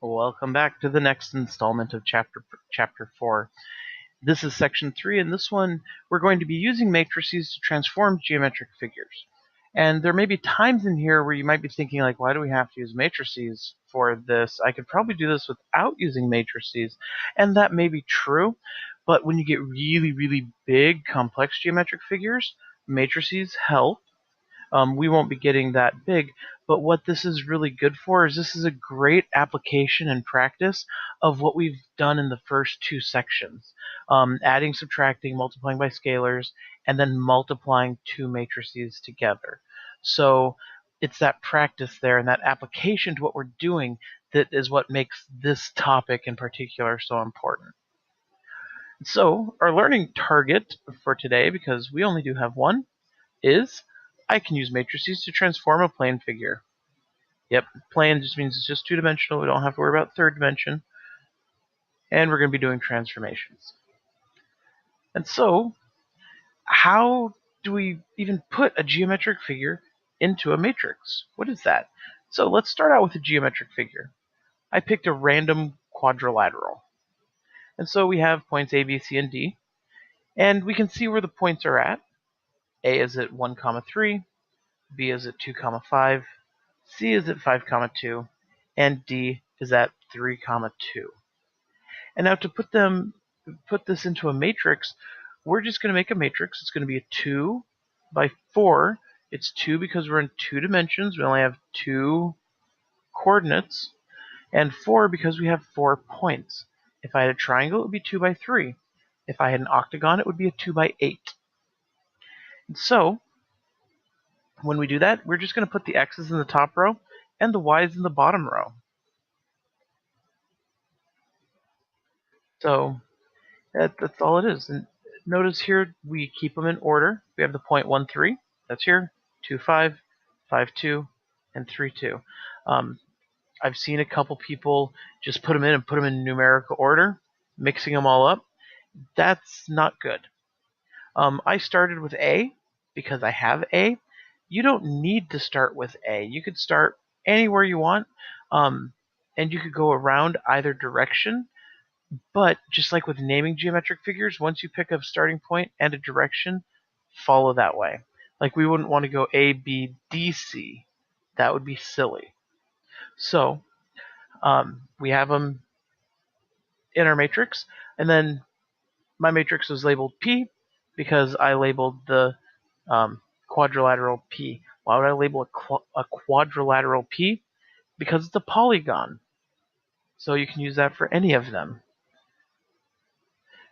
Welcome back to the next installment of Chapter 4. This is Section 3, and this one we're going to be using matrices to transform geometric figures. And there may be times in here where you might be thinking, like, why do we have to use matrices for this? I could probably do this without using matrices, and that may be true. But when you get really, really big, complex geometric figures, matrices help. We won't be getting that big, but what this is really good for is this is a great application and practice of what we've done in the first two sections. Adding, subtracting, multiplying by scalars, and then multiplying two matrices together. So it's that practice there and that application to what we're doing that is what makes this topic in particular so important. So our learning target for today, because we only do have one, is I can use matrices to transform a plane figure. Yep, plane just means it's just two-dimensional. We don't have to worry about third dimension. And we're going to be doing transformations. And so, how do we even put a geometric figure into a matrix? What is that? So let's start out with a geometric figure. I picked a random quadrilateral. And so we have points A, B, C, and D. And we can see where the points are at. A is at 1, 3, B is at 2, 5, C is at 5, 2, and D is at 3, 2. And now to put this into a matrix, we're just going to make a matrix. It's going to be a 2 by 4. It's 2 because we're in 2 dimensions. We only have 2 coordinates. And 4 because we have 4 points. If I had a triangle, it would be 2 by 3. If I had an octagon, it would be a 2 by 8. And so, when we do that, we're just going to put the x's in the top row and the y's in the bottom row. So that's all it is. And notice here we keep them in order. We have the point 1, 3. That's here. 2, 5, 5, 2, and 3, 2. I've seen a couple people just put them in numerical order, mixing them all up. That's not good. I started with A because I have A. You don't need to start with A. You could start anywhere you want, and you could go around either direction. But just like with naming geometric figures, once you pick a starting point and a direction, follow that way. Like we wouldn't want to go A, B, D, C. That would be silly. So we have them in our matrix, and then my matrix was labeled P because I labeled the quadrilateral P. Why would I label a quadrilateral P? Because it's a polygon. So you can use that for any of them.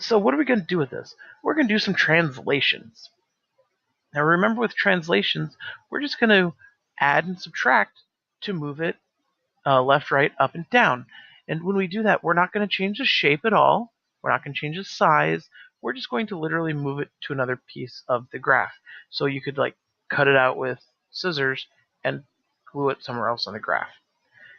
So what are we going to do with this? We're going to do some translations. Now remember, with translations, we're just going to add and subtract to move it left, right, up, and down. And when we do that, we're not going to change the shape at all. We're not going to change the size. We're just going to literally move it to another piece of the graph. So you could like cut it out with scissors and glue it somewhere else on the graph.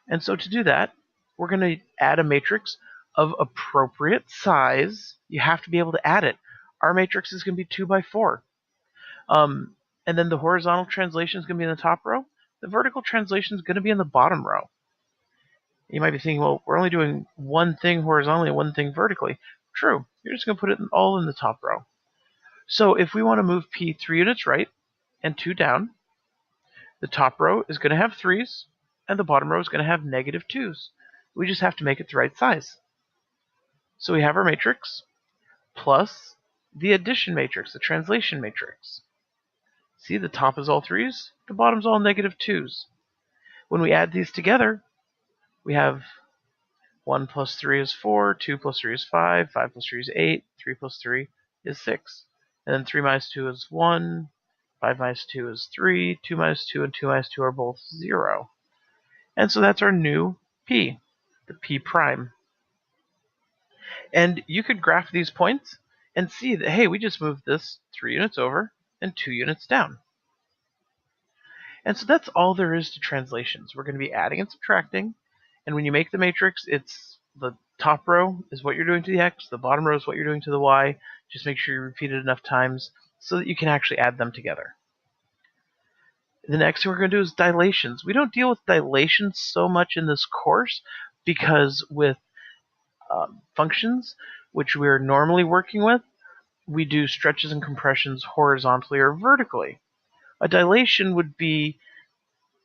And so to do that, we're going to add a matrix of appropriate size. You have to be able to add it. Our matrix is going to be 2 by 4. And then the horizontal translation is going to be in the top row. The vertical translation is going to be in the bottom row. You might be thinking, well, we're only doing one thing horizontally and one thing vertically. True. You're just going to put it all in the top row. So if we want to move P 3 units right and 2 down, the top row is going to have 3s, and the bottom row is going to have -2s. We just have to make it the right size. So we have our matrix plus the addition matrix, the translation matrix. See, the top is all 3s, the bottom's all -2s. When we add these together, we have 1 plus 3 is 4, 2 plus 3 is 5, 5 plus 3 is 8, 3 plus 3 is 6. And then 3 minus 2 is 1, 5 minus 2 is 3, 2 minus 2 and 2 minus 2 are both 0. And so that's our new P, the P prime. And you could graph these points and see that, hey, we just moved this 3 units over and 2 units down. And so that's all there is to translations. We're going to be adding and subtracting. And when you make the matrix, it's the top row is what you're doing to the x, the bottom row is what you're doing to the y. Just make sure you repeat it enough times so that you can actually add them together. The next thing we're going to do is dilations. We don't deal with dilations so much in this course, because with functions, which we're normally working with, we do stretches and compressions horizontally or vertically. A dilation would be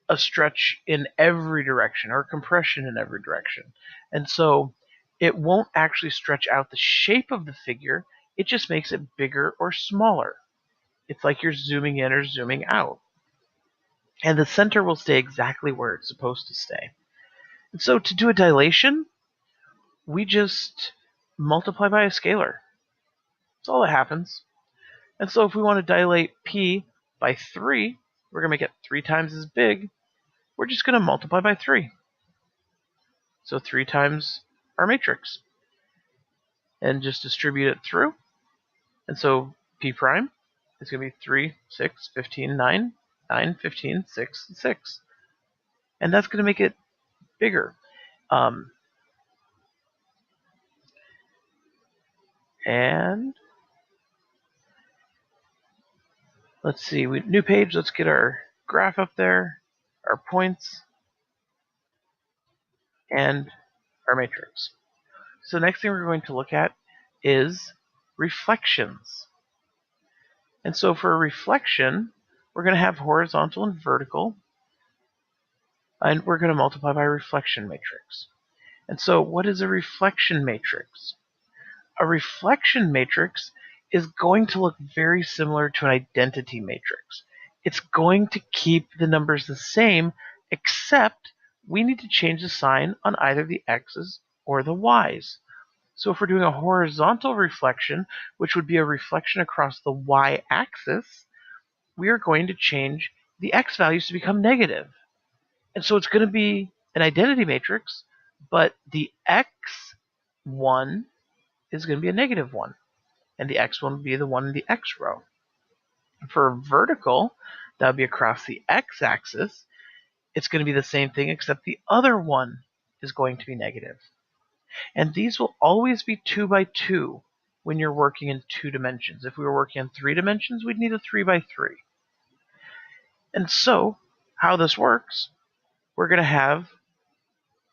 a stretch in every direction or compression in every direction. And so it won't actually stretch out the shape of the figure, it just makes it bigger or smaller. It's like you're zooming in or zooming out. And the center will stay exactly where it's supposed to stay. And so to do a dilation, we just multiply by a scalar. That's all that happens. And so if we want to dilate P by 3, we're going to make it 3 times as big. We're just going to multiply by 3. So 3 times our matrix. And just distribute it through. And so P prime is going to be 3, 6, 15, 9, 9, 15, 6, 6. And that's going to make it bigger. And let's see, new page, let's get our graph up there, our points, and our matrix. So next thing we're going to look at is reflections. And so for a reflection, we're going to have horizontal and vertical, and we're going to multiply by a reflection matrix. And so what is a reflection matrix? A reflection matrix is going to look very similar to an identity matrix. It's going to keep the numbers the same, except we need to change the sign on either the x's or the y's. So if we're doing a horizontal reflection, which would be a reflection across the y-axis, we are going to change the x values to become negative. And so it's going to be an identity matrix, but the x1 is going to be a negative 1, and the x1 will be the one in the x row. For vertical, that would be across the x-axis. It's going to be the same thing, except the other one is going to be negative. And these will always be 2 by 2 when you're working in 2 dimensions. If we were working in 3 dimensions, we'd need a 3 by 3. And so, how this works, we're going to have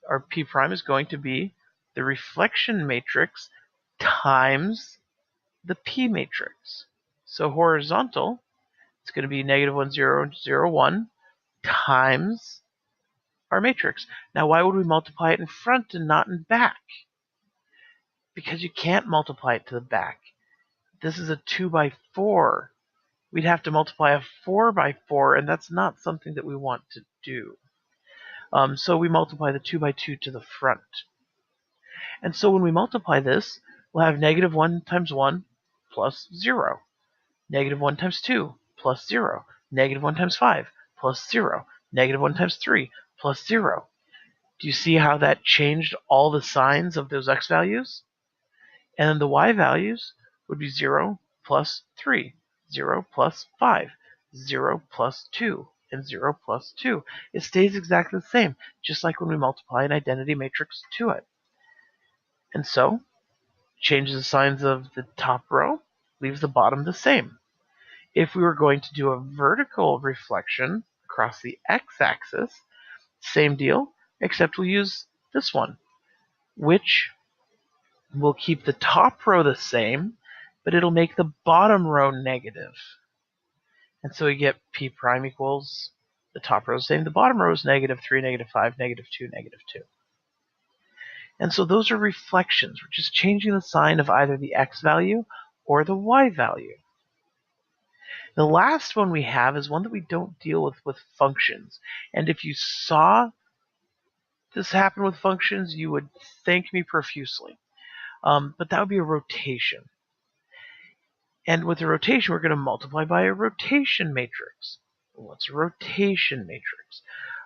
our P prime is going to be the reflection matrix times the P matrix. So horizontal, it's going to be negative 1, 0, 0, 1 times our matrix. Now, why would we multiply it in front and not in back? Because you can't multiply it to the back. This is a 2 by 4. We'd have to multiply a 4 by 4, and that's not something that we want to do. So we multiply the 2 by 2 to the front. And so when we multiply this, we'll have negative 1 times 1 plus 0. Negative 1 times 2 plus 0. Negative 1 times 5 plus 0. Negative 1 times 3 plus 0. Do you see how that changed all the signs of those x values? And then the y values would be 0 plus 3, 0 plus 5, 0 plus 2, and 0 plus 2. It stays exactly the same, just like when we multiply an identity matrix to it. And so, changes the signs of the top row, leaves the bottom the same. If we were going to do a vertical reflection across the x-axis, same deal, except we'll use this one, which will keep the top row the same, but it'll make the bottom row negative. And so we get P prime equals the top row is the same, the bottom row is negative 3, negative 5, negative 2, negative 2. And so those are reflections. We're just changing the sign of either the x value or the y value. The last one we have is one that we don't deal with functions. And if you saw this happen with functions, you would thank me profusely. But that would be a rotation. And with a rotation, we're going to multiply by a rotation matrix. What's a rotation matrix?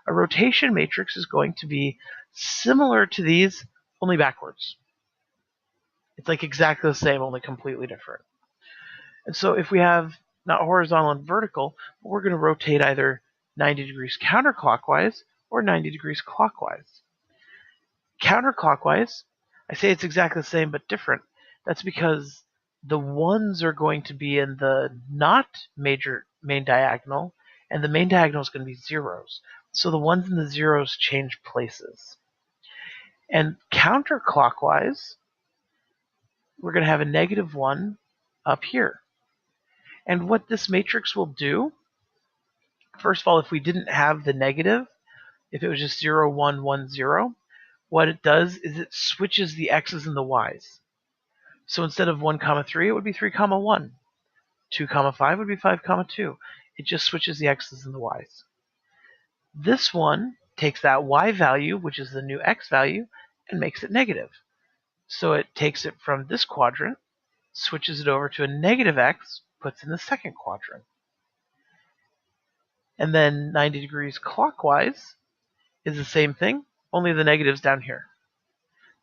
A rotation matrix is going to be similar to these, only backwards. It's like exactly the same, only completely different. And so if we have not horizontal and vertical, we're going to rotate either 90 degrees counterclockwise or 90 degrees clockwise. Counterclockwise, I say it's exactly the same but different. That's because the ones are going to be in the not major main diagonal, and the main diagonal is going to be zeros. So the ones and the zeros change places. And counterclockwise, we're going to have a -1 up here. And what this matrix will do, first of all, if we didn't have the negative, if it was just 0, 1, 1, 0, what it does is it switches the x's and the y's. So instead of 1, 3, it would be 3, 1. 2, 5 would be 5, 2. It just switches the x's and the y's. This one takes that y value, which is the new x value, and makes it negative. So it takes it from this quadrant, switches it over to a negative x, puts in the second quadrant. And then 90 degrees clockwise is the same thing, only the negative's down here.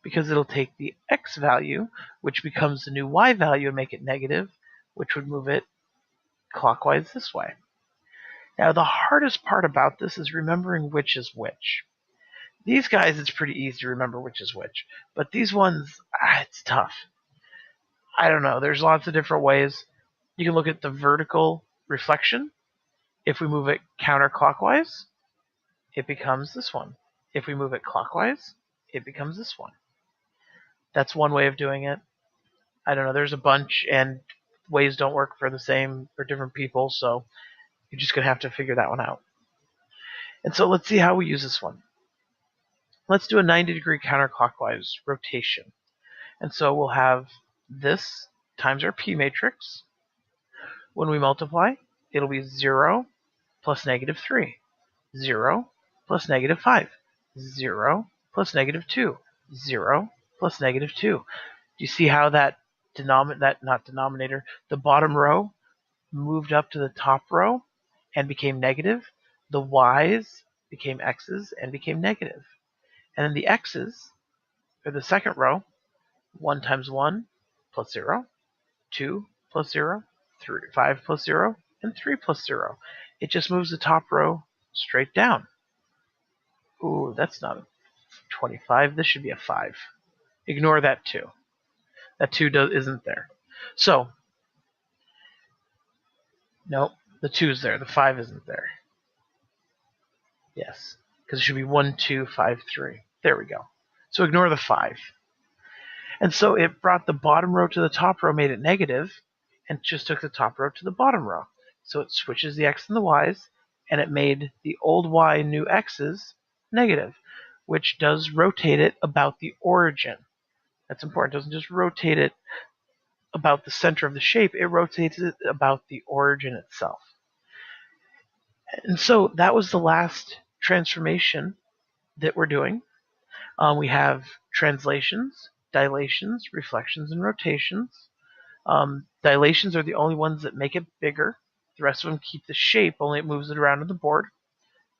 Because it'll take the x value, which becomes the new y value, and make it negative, which would move it clockwise this way. Now, the hardest part about this is remembering which is which. These guys, it's pretty easy to remember which is which. But these ones, it's tough. I don't know. There's lots of different ways. You can look at the vertical reflection. If we move it counterclockwise, it becomes this one. If we move it clockwise, it becomes this one. That's one way of doing it. I don't know. There's a bunch, and ways don't work for the same for different people, so you're just going to have to figure that one out. And so let's see how we use this one. Let's do a 90-degree counterclockwise rotation. And so we'll have this times our p matrix. When we multiply, it'll be 0 plus -3, 0 plus -5, 0 plus -2, 0 plus -2. Do you see how that the bottom row moved up to the top row and became negative? The y's became x's and became negative. And then the x's, or the second row, 1 times 1 plus 0, 2 plus 0, 3, 5 plus 0, and 3 plus 0. It just moves the top row straight down. Ooh, that's not a 25. This should be a 5. Ignore that 2. That 2 isn't there. So, nope, the 2 is there. The 5 isn't there. Yes, because it should be 1, 2, 5, 3. There we go. So ignore the 5. And so it brought the bottom row to the top row, made it negative, and just took the top row to the bottom row. So it switches the x and the y's, and it made the old y new x's negative, which does rotate it about the origin. That's important. It doesn't just rotate it about the center of the shape, it rotates it about the origin itself. And so that was the last transformation that we're doing. We have translations, dilations, reflections, and rotations. Dilations are the only ones that make it bigger. The rest of them keep the shape, only it moves it around on the board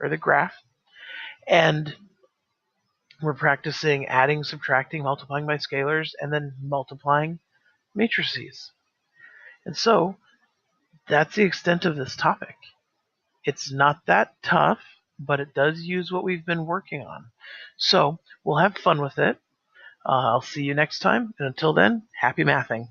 or the graph. And we're practicing adding, subtracting, multiplying by scalars, and then multiplying matrices. And so that's the extent of this topic. It's not that tough, but it does use what we've been working on. So we'll have fun with it. I'll see you next time, and until then, happy mathing.